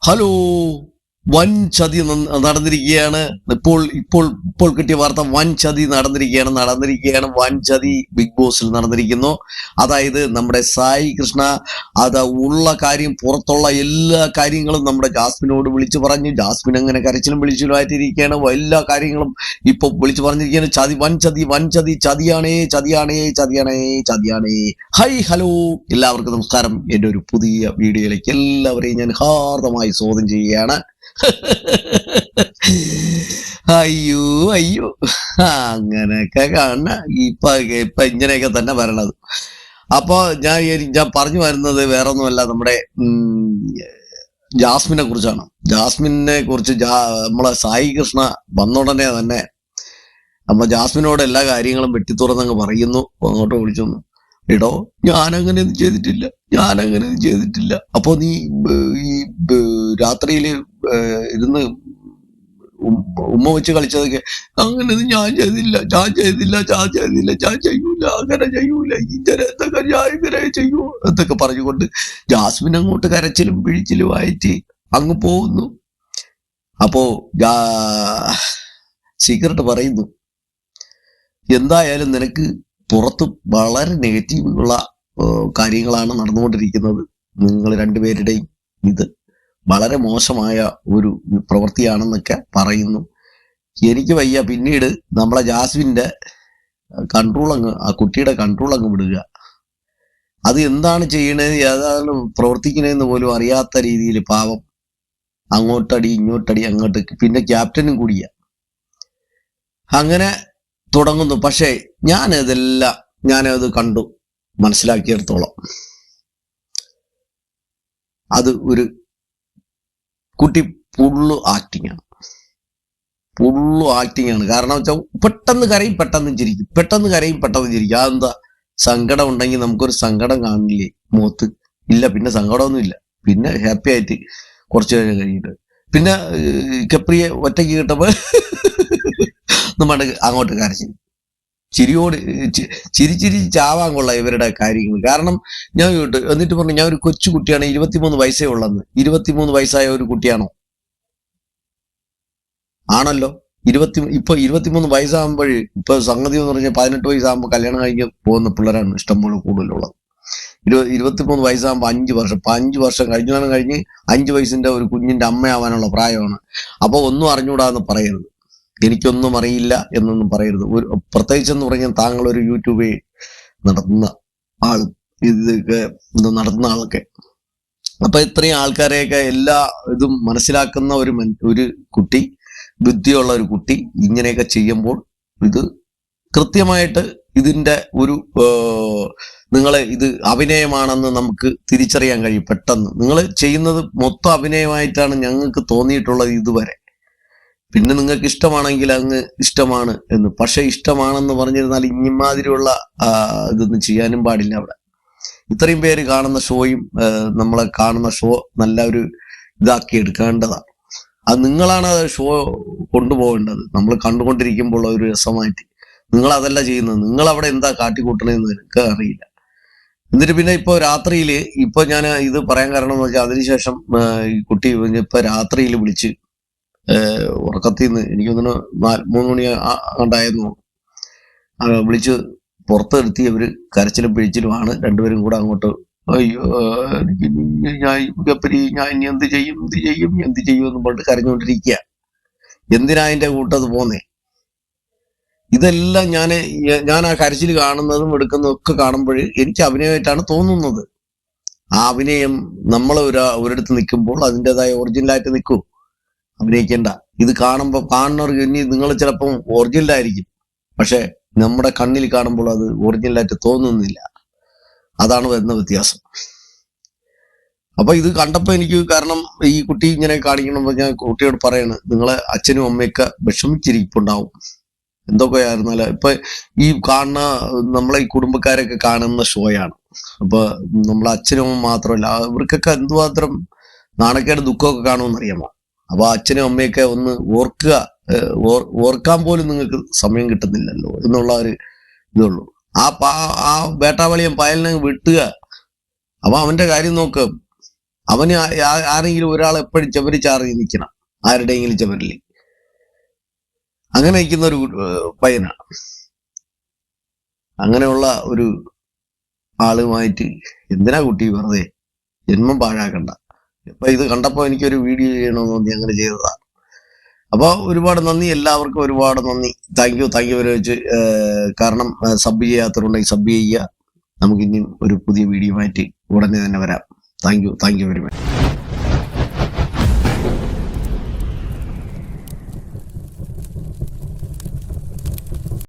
Hello, വൻ ചതി നടന്നിരിക്കുകയാണ്. ഇപ്പോൾ കിട്ടിയ വാർത്ത, വൻ ചതി നടന്നിരിക്കുകയാണ്. വൻ ചതി ബിഗ് ബോസിൽ നടന്നിരിക്കുന്നു. അതായത് നമ്മുടെ സായി കൃഷ്ണ അത് ഉള്ള കാര്യം, പുറത്തുള്ള എല്ലാ കാര്യങ്ങളും നമ്മുടെ ജാസ്മിനോട് വിളിച്ചു പറഞ്ഞു. ജാസ്മിൻ അങ്ങനെ കരച്ചിലും വിളിച്ചിലുമായിട്ടിരിക്കുകയാണ്. എല്ലാ കാര്യങ്ങളും ഇപ്പൊ വിളിച്ചു പറഞ്ഞിരിക്കുകയാണ്. വൻ ചതി, ചതിയാണേ. ഹലോ, എല്ലാവർക്കും നമസ്കാരം. എൻ്റെ ഒരു പുതിയ വീഡിയോയിലേക്ക് എല്ലാവരെയും ഞാൻ ഹാർദമായി സ്വാഗതം ചെയ്യുകയാണ്. അയ്യോ, അങ്ങനെയൊക്കെ കാണണ ഇപ്പൊ ഇങ്ങനെയൊക്കെ തന്നെ വരണത്. അപ്പൊ ഞാൻ പറഞ്ഞു വരുന്നത് വേറൊന്നുമല്ല, നമ്മുടെ ജാസ്മിനെ കുറിച്ചാണ്. ജാസ്മിനെ കുറിച്ച് നമ്മളെ സായി കൃഷ്ണ വന്നുടനെ തന്നെ നമ്മ ജാസ്മിനോട് എല്ലാ കാര്യങ്ങളും വെട്ടിത്തുറന്നങ്ങ് പറയുന്നു. അങ്ങോട്ട് വിളിച്ചു, എടോ ഞാനങ്ങനെയൊന്നും ചെയ്തിട്ടില്ല. അപ്പൊ നീ ഈ രാത്രിയില് ഇരുന്ന് ഉമ്മ വെച്ച് കളിച്ചതൊക്കെ അങ്ങനെ ഞാൻ ചെയ്തില്ല, അങ്ങനെ ചെയ്യൂല, ഞാൻ ഇങ്ങനെ ചെയ്യൂ എന്നൊക്കെ പറഞ്ഞുകൊണ്ട് ജാസ്മിൻ അങ്ങോട്ട് കരച്ചിലും പിഴിച്ചിലുമായിട്ട് അങ്ങ് പോകുന്നു. അപ്പോ സീക്രട്ട് പറയുന്നു, എന്തായാലും നിനക്ക് പുറത്ത് വളരെ നെഗറ്റീവുള്ള കാര്യങ്ങളാണ് നടന്നുകൊണ്ടിരിക്കുന്നത്. നിങ്ങൾ രണ്ടുപേരുടെയും ഇത് വളരെ മോശമായ ഒരു പ്രവൃത്തിയാണെന്നൊക്കെ പറയുന്നു. എനിക്ക് വയ്യ. പിന്നീട് നമ്മളെ ജാസ്മിന്റെ ആ കുട്ടിയുടെ കൺട്രോൾ അങ്ങ് വിടുക. അത് എന്താണ് ചെയ്യണത്, ഏതാണ് പ്രവർത്തിക്കണതെന്ന് പോലും അറിയാത്ത രീതിയിൽ പാവം അങ്ങോട്ടടി ഇങ്ങോട്ടടി അങ്ങോട്ട്, പിന്നെ ക്യാപ്റ്റനും കൂടിയ അങ്ങനെ തുടങ്ങുന്നു. പക്ഷേ ഞാനത് കണ്ടു മനസ്സിലാക്കിയെടുത്തോളം അത് ഒരു കുട്ടി ഫുള്ള് ആക്ടിങ് ആണ്. കാരണം വെച്ചാൽ പെട്ടെന്ന് കരയും പെട്ടെന്ന് ചിരിക്കും. അതെന്താ, സങ്കടം ഉണ്ടെങ്കിൽ നമുക്കൊരു സങ്കടം കാണില്ലേ മുഖത്ത്? ഇല്ല, പിന്നെ സങ്കടമൊന്നും ഇല്ല. പിന്നെ ഹാപ്പി ആയിട്ട് കുറച്ചു നേരം കഴിഞ്ഞിട്ട് പിന്നെ കെപ്രിയെ ഒറ്റയ്ക്ക് കിട്ടുമ്പോ നമ്മുടെ അങ്ങോട്ട് കരച്ചിൽ, ചിരി ചാവാൻ കൊള്ള ഇവരുടെ കാര്യങ്ങൾ. കാരണം ഞാൻ കേട്ടു, എന്നിട്ട് പറഞ്ഞു ഞാൻ ഒരു കൊച്ചു കുട്ടിയാണ്, 23 വയസ്സേ ഉള്ളെന്ന്. 23 വയസ്സായ ഒരു കുട്ടിയാണോ? ആണല്ലോ. ഇപ്പൊ 23 വയസ്സാകുമ്പോൾ ഇപ്പൊ സംഗതി എന്ന് പറഞ്ഞാൽ 18 വയസ്സാകുമ്പോൾ കല്യാണം കഴിഞ്ഞ് പോകുന്ന പിള്ളേരാണ് ഇഷ്ടംപോലെ കൂടുതലുള്ളത്. 23 വയസ്സാകുമ്പോൾ 5 വർഷം കഴിഞ്ഞ് 5 വയസ്സിന്റെ ഒരു കുഞ്ഞിന്റെ അമ്മയാവാനുള്ള പ്രായമാണ്. അപ്പൊ ഒന്നും അറിഞ്ഞൂടാന്ന് പറയരുത്, എനിക്കൊന്നും അറിയില്ല എന്നൊന്നും പറയരുത്. പ്രത്യേകിച്ചെന്ന് പറഞ്ഞാൽ താങ്കൾ ഒരു യൂട്യൂബ് നടത്തുന്ന ആളും ഇതൊക്കെ നടത്തുന്ന ആളൊക്കെ. അപ്പൊ ഇത്രയും ആൾക്കാരെയൊക്കെ എല്ലാ ഇതും മനസ്സിലാക്കുന്ന ഒരു കുട്ടി, ബുദ്ധിയുള്ള ഒരു കുട്ടി ഇങ്ങനെയൊക്കെ ചെയ്യുമ്പോൾ ഇത് കൃത്യമായിട്ട് ഇതിന്റെ ഒരു നിങ്ങളെ ഇത് അഭിനയമാണെന്ന് നമുക്ക് തിരിച്ചറിയാൻ കഴിയും പെട്ടെന്ന്. നിങ്ങൾ ചെയ്യുന്നത് മൊത്തം അഭിനയമായിട്ടാണ് ഞങ്ങൾക്ക് തോന്നിയിട്ടുള്ളത് ഇതുവരെ. പിന്നെ നിങ്ങൾക്ക് ഇഷ്ടമാണെങ്കിൽ അങ്ങ് ഇഷ്ടമാണ് എന്ന്. പക്ഷെ ഇഷ്ടമാണെന്ന് പറഞ്ഞിരുന്നാൽ ഇമാതിരിയുള്ള ഇതൊന്നും ചെയ്യാനും പാടില്ല. അവിടെ ഇത്രയും പേര് കാണുന്ന ഷോയും നമ്മളെ കാണുന്ന ഷോ നല്ല ഒരു ഇതാക്കി എടുക്കേണ്ടതാണ്. അത് നിങ്ങളാണ് ഷോ കൊണ്ടുപോകേണ്ടത്. നമ്മൾ കണ്ടുകൊണ്ടിരിക്കുമ്പോൾ ഒരു രസമായിട്ട് നിങ്ങൾ അതല്ല ചെയ്യുന്നത്. നിങ്ങൾ അവിടെ എന്താ കാട്ടിക്കൂട്ടണമെന്ന് എനിക്ക് അറിയില്ല. എന്നിട്ട് പിന്നെ ഇപ്പൊ രാത്രിയിൽ ഇപ്പൊ ഞാൻ ഇത് പറയാൻ കാരണം എന്ന് വെച്ചാൽ, അതിനുശേഷം ഈ കുട്ടി ഇപ്പൊ രാത്രിയിൽ വിളിച്ച് ഉറക്കത്തിൽ നിന്ന് എനിക്ക് തോന്നുന്നു 3 മണി ഉണ്ടായിരുന്നു, വിളിച്ച് പുറത്ത് നിർത്തി അവര് കരച്ചിലും പിഴിച്ചിലുമാണ് രണ്ടുപേരും കൂടെ അങ്ങോട്ട്. അയ്യോ ഞാൻ ഇനി എന്ത് ചെയ്യും എന്ന് പറഞ്ഞിട്ട് കരഞ്ഞുകൊണ്ടിരിക്കുക. എന്തിനാ അതിന്റെ കൂട്ടത് പോന്നേ? ഇതെല്ലാം ഞാൻ ആ കരച്ചിൽ കാണുന്നതും എടുക്കുന്നതും ഒക്കെ കാണുമ്പോൾ എനിക്ക് അഭിനയമായിട്ടാണ് തോന്നുന്നത്. ആ അഭിനയം നമ്മൾ ഒരിടത്ത് നിൽക്കുമ്പോൾ അതിൻ്റെതായ ഒറിജിനലായിട്ട് നിൽക്കൂ, അഭിനയിക്കേണ്ട. ഇത് കാണുന്നവർക്ക് ഇനി നിങ്ങൾ ചിലപ്പം ഒറിജിനലായിരിക്കും, പക്ഷെ നമ്മുടെ കണ്ണിൽ കാണുമ്പോൾ അത് ഒറിജിനലായിട്ട് തോന്നുന്നില്ല. അതാണ് വരുന്ന വ്യത്യാസം. അപ്പൊ ഇത് കണ്ടപ്പോ എനിക്ക്, കാരണം ഈ കുട്ടി ഇങ്ങനെ കാണിക്കണമ്പോ ഞാൻ കുട്ടിയോട് പറയാണ്, നിങ്ങളെ അച്ഛനും അമ്മയൊക്കെ വിഷമിച്ചിരിപ്പുണ്ടാവും എന്തൊക്കെയായിരുന്നല്ല. ഇപ്പൊ ഈ കാണുന്ന നമ്മളെ ഈ കുടുംബക്കാരൊക്കെ കാണുന്ന ഷോയാണ്. അപ്പൊ നമ്മളെ അച്ഛനും അമ്മ മാത്രമല്ല, ഇവർക്കൊക്കെ എന്തുമാത്രം നാണക്കേട് ദുഃഖമൊക്കെ കാണുമെന്ന് അറിയാമോ? അപ്പൊ അച്ഛനും അമ്മയൊക്കെ ഒന്ന് ഓർക്കാൻ പോലും നിങ്ങൾക്ക് സമയം കിട്ടുന്നില്ലല്ലോ എന്നുള്ള ഒരു ഇതുള്ളൂ. ആ വേട്ടാവളിയും പായലിനെ വിട്ടുക. അപ്പൊ അവന്റെ കാര്യം നോക്ക്. അവന് ആരെങ്കിലും ഒരാൾ എപ്പോഴും ചെവരി ചാറി നിൽക്കണം, ആരുടെയെങ്കിലും ചെവരിൽ. അങ്ങനെ നിൽക്കുന്ന ഒരു പയ്യനാണ്. അങ്ങനെയുള്ള ഒരു ആളുമായിട്ട് എന്തിനാ കുട്ടി വെറുതെ ജന്മം പാഴാക്കണ്ട. ഇപ്പൊ ഇത് കണ്ടപ്പോ എനിക്കൊരു വീഡിയോ ചെയ്യണമെന്ന് തോന്നി, അങ്ങനെ ചെയ്തതാ. അപ്പൊ ഒരുപാട് നന്ദി, എല്ലാവർക്കും ഒരുപാട് നന്ദി. താങ്ക് യു വെച്ച്. കാരണം സബ് ചെയ്യാത്തവരുണ്ടെങ്കിൽ സബ് ചെയ്യുക. നമുക്കിനി ഒരു പുതിയ വീഡിയോ ആയിട്ട് ഉടനെ തന്നെ വരാം. Thank you very much.